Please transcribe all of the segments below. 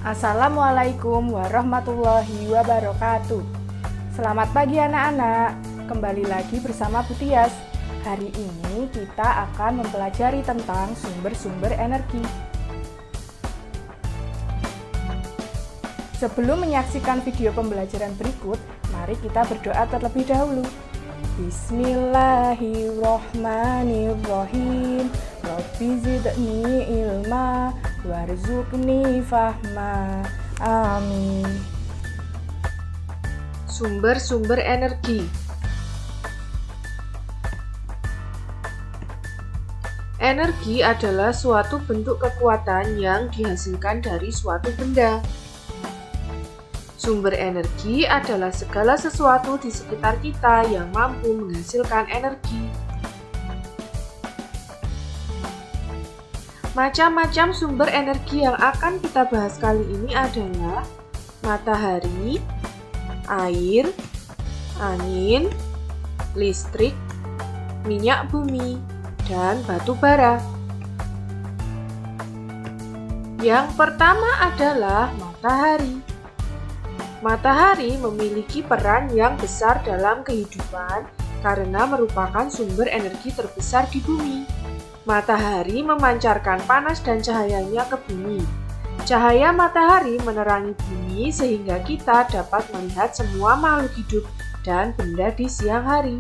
Assalamualaikum warahmatullahi wabarakatuh. Selamat pagi anak-anak, kembali lagi bersama Bu Tias. Hari ini kita akan mempelajari tentang sumber-sumber energi. Sebelum menyaksikan video pembelajaran berikut, mari kita berdoa terlebih dahulu. Bismillahirrohmanirrohim. Rabbi zidni ilma warzuqni fahma. Amin. Sumber-sumber energi. Energi adalah suatu bentuk kekuatan yang dihasilkan dari suatu benda. Sumber energi adalah segala sesuatu di sekitar kita yang mampu menghasilkan energi. Macam-macam sumber energi yang akan kita bahas kali ini adalah matahari, air, angin, listrik, minyak bumi, dan batu bara. Yang pertama adalah matahari. Matahari memiliki peran yang besar dalam kehidupan karena merupakan sumber energi terbesar di bumi. Matahari memancarkan panas dan cahayanya ke bumi. Cahaya matahari menerangi bumi sehingga kita dapat melihat semua makhluk hidup dan benda di siang hari.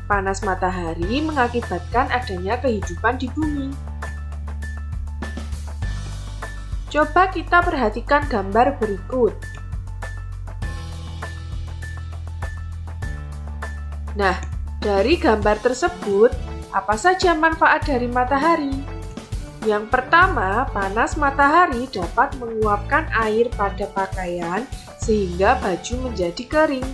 Panas matahari mengakibatkan adanya kehidupan di bumi. Coba kita perhatikan gambar berikut. Nah, dari gambar tersebut, apa saja manfaat dari matahari? Yang pertama, panas matahari dapat menguapkan air pada pakaian sehingga baju menjadi kering.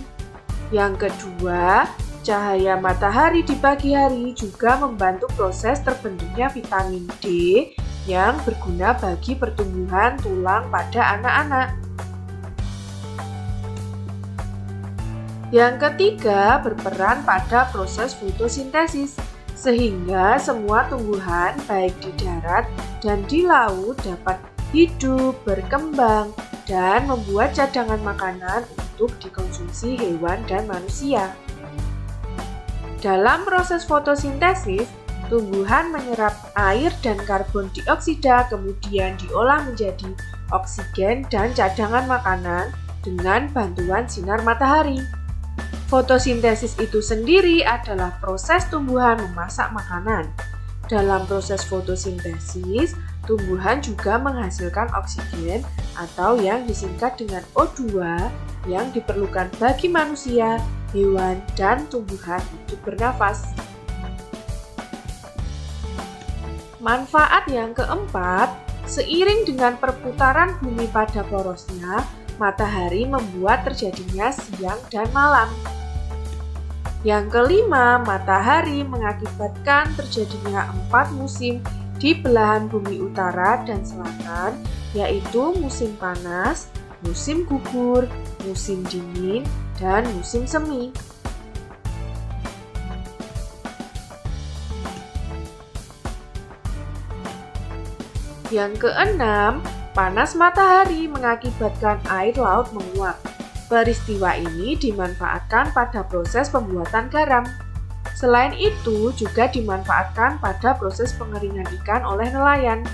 Yang kedua, cahaya matahari di pagi hari juga membantu proses terbentuknya vitamin D yang berguna bagi pertumbuhan tulang pada anak-anak. Yang ketiga, berperan pada proses fotosintesis, sehingga semua tumbuhan baik di darat dan di laut dapat hidup, berkembang, dan membuat cadangan makanan untuk dikonsumsi hewan dan manusia. Dalam proses fotosintesis, tumbuhan menyerap air dan karbon dioksida kemudian diolah menjadi oksigen dan cadangan makanan dengan bantuan sinar matahari. Fotosintesis itu sendiri adalah proses tumbuhan memasak makanan. Dalam proses fotosintesis, tumbuhan juga menghasilkan oksigen atau yang disingkat dengan O2 yang diperlukan bagi manusia, hewan, dan tumbuhan untuk bernafas. Manfaat yang keempat, seiring dengan perputaran bumi pada porosnya, matahari membuat terjadinya siang dan malam. Yang kelima, matahari mengakibatkan terjadinya 4 musim di belahan bumi utara dan selatan, yaitu musim panas, musim gugur, musim dingin, dan musim semi. Yang keenam, panas matahari mengakibatkan air laut menguap. Peristiwa ini dimanfaatkan pada proses pembuatan garam. Selain itu, juga dimanfaatkan pada proses pengeringan ikan oleh nelayan.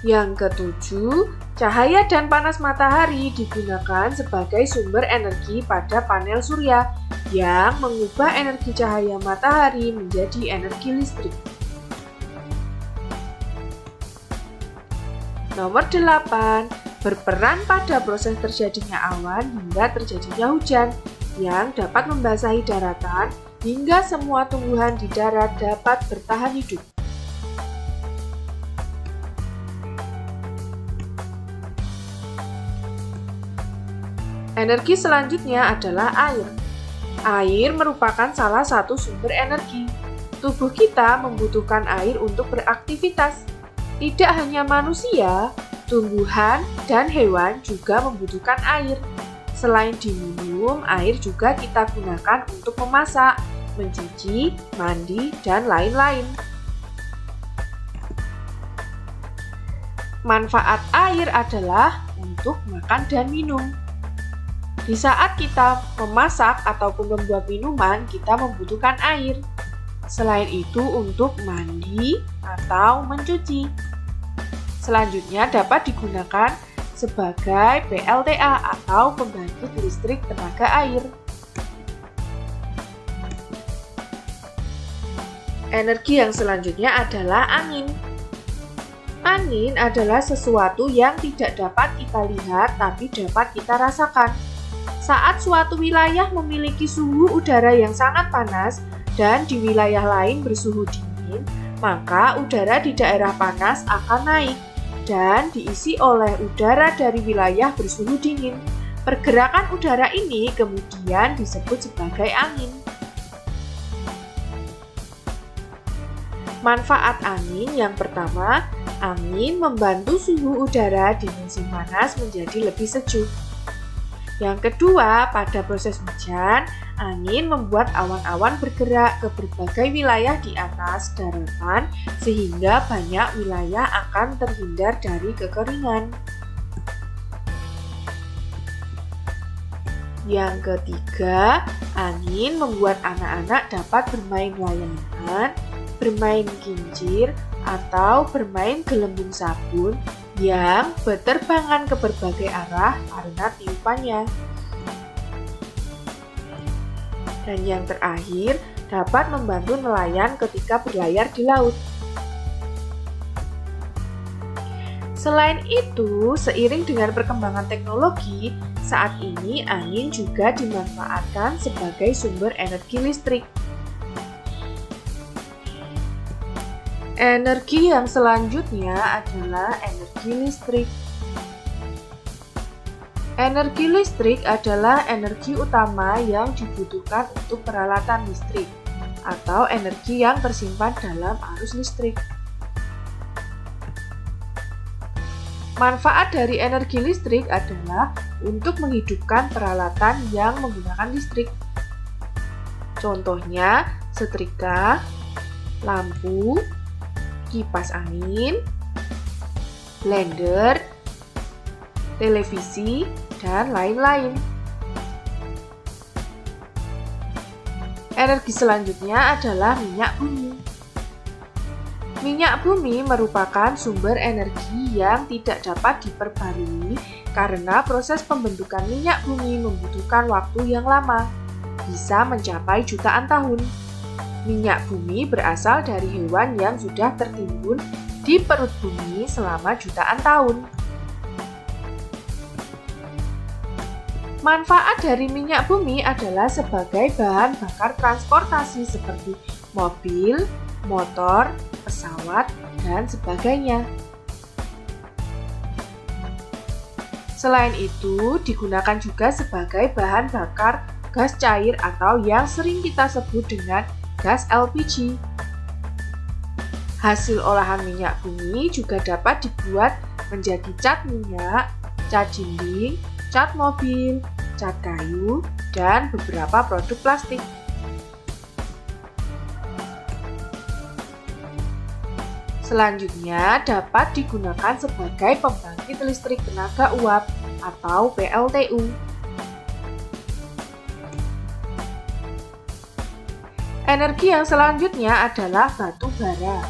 Yang ketujuh, cahaya dan panas matahari digunakan sebagai sumber energi pada panel surya yang mengubah energi cahaya matahari menjadi energi listrik. Nomor 8, berperan pada proses terjadinya awan hingga terjadinya hujan yang dapat membasahi daratan hingga semua tumbuhan di darat dapat bertahan hidup. Energi selanjutnya adalah air. Air merupakan salah satu sumber energi. Tubuh kita membutuhkan air untuk beraktivitas. Tidak hanya manusia, tumbuhan dan hewan juga membutuhkan air. Selain diminum, air juga kita gunakan untuk memasak, mencuci, mandi, dan lain-lain. Manfaat air adalah untuk makan dan minum. Di saat kita memasak ataupun membuat minuman, kita membutuhkan air. Selain itu untuk mandi atau mencuci. Selanjutnya dapat digunakan sebagai PLTA atau pembangkit listrik tenaga air. Energi yang selanjutnya adalah angin. Angin adalah sesuatu yang tidak dapat kita lihat tapi dapat kita rasakan. Saat suatu wilayah memiliki suhu udara yang sangat panas dan di wilayah lain bersuhu dingin, maka udara di daerah panas akan naik dan diisi oleh udara dari wilayah bersuhu dingin. Pergerakan udara ini kemudian disebut sebagai angin. Manfaat angin yang pertama, angin membantu suhu udara di musim panas menjadi lebih sejuk. Yang kedua, pada proses hujan, angin membuat awan-awan bergerak ke berbagai wilayah di atas daratan sehingga banyak wilayah akan terhindar dari kekeringan. Yang ketiga, angin membuat anak-anak dapat bermain layangan, bermain kincir, atau bermain gelembung sabun yang berterbangan ke berbagai arah karena tiupannya. Dan yang terakhir, dapat membantu nelayan ketika berlayar di laut. Selain itu, seiring dengan perkembangan teknologi, saat ini angin juga dimanfaatkan sebagai sumber energi listrik. Energi yang selanjutnya adalah energi listrik. Energi listrik adalah energi utama yang dibutuhkan untuk peralatan listrik atau energi yang tersimpan dalam arus listrik. Manfaat dari energi listrik adalah untuk menghidupkan peralatan yang menggunakan listrik. Contohnya, setrika, lampu, kipas angin, blender, televisi, dan lain-lain. Energi selanjutnya adalah minyak bumi. Minyak bumi merupakan sumber energi yang tidak dapat diperbarui karena proses pembentukan minyak bumi membutuhkan waktu yang lama, bisa mencapai jutaan tahun. Minyak bumi berasal dari hewan yang sudah tertimbun di perut bumi selama jutaan tahun. Manfaat dari minyak bumi adalah sebagai bahan bakar transportasi seperti mobil, motor, pesawat, dan sebagainya. Selain itu, digunakan juga sebagai bahan bakar gas cair atau yang sering kita sebut dengan gas LPG. Hasil olahan minyak bumi juga dapat dibuat menjadi cat minyak, cat dinding, cat mobil, cat kayu, dan beberapa produk plastik. Selanjutnya dapat digunakan sebagai pembangkit listrik tenaga uap atau PLTU. Energi yang selanjutnya adalah batu bara.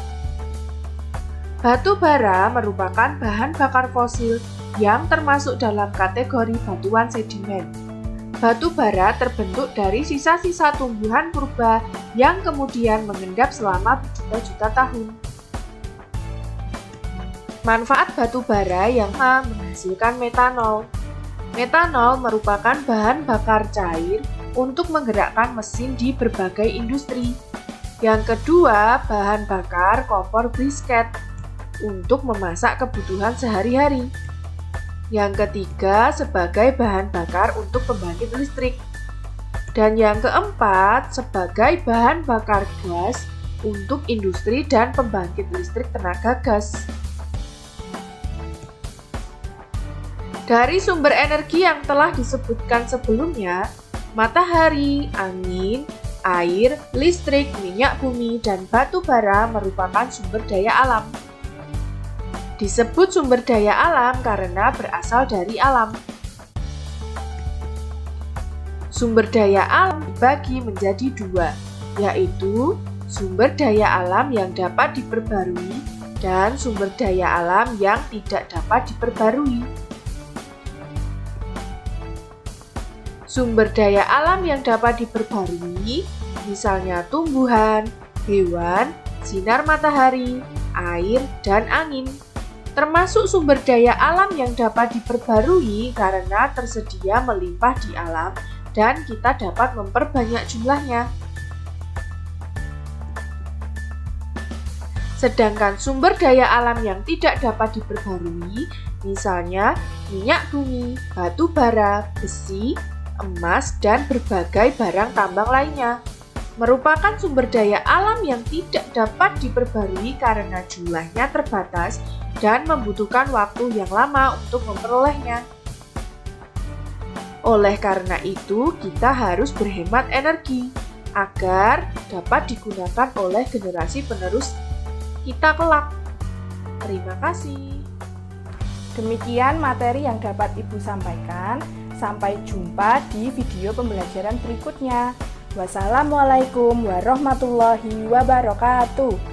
Batu bara merupakan bahan bakar fosil yang termasuk dalam kategori batuan sedimen. Batu bara terbentuk dari sisa-sisa tumbuhan purba yang kemudian mengendap selama berjuta-juta tahun. Manfaat batu bara yang menghasilkan metanol. Metanol merupakan bahan bakar cair untuk menggerakkan mesin di berbagai industri. Yang kedua, bahan bakar kompor brisket untuk memasak kebutuhan sehari-hari. Yang ketiga, sebagai bahan bakar untuk pembangkit listrik. Dan yang keempat, sebagai bahan bakar gas untuk industri dan pembangkit listrik tenaga gas. Dari sumber energi yang telah disebutkan sebelumnya, matahari, angin, air, listrik, minyak bumi, dan batu bara merupakan sumber daya alam. Disebut sumber daya alam karena berasal dari alam. Sumber daya alam dibagi menjadi dua, yaitu sumber daya alam yang dapat diperbarui dan sumber daya alam yang tidak dapat diperbarui. Sumber daya alam yang dapat diperbarui, misalnya tumbuhan, hewan, sinar matahari, air, dan angin. Termasuk sumber daya alam yang dapat diperbarui karena tersedia melimpah di alam dan kita dapat memperbanyak jumlahnya. Sedangkan sumber daya alam yang tidak dapat diperbarui, misalnya minyak bumi, batu bara, besi, emas, dan berbagai barang tambang lainnya, merupakan sumber daya alam yang tidak dapat diperbarui karena jumlahnya terbatas dan membutuhkan waktu yang lama untuk memperolehnya. Oleh karena itu, kita harus berhemat energi agar dapat digunakan oleh generasi penerus kita kelak. Terima kasih. Demikian materi yang dapat Ibu sampaikan. Sampai jumpa di video pembelajaran berikutnya. Wassalamualaikum warahmatullahi wabarakatuh.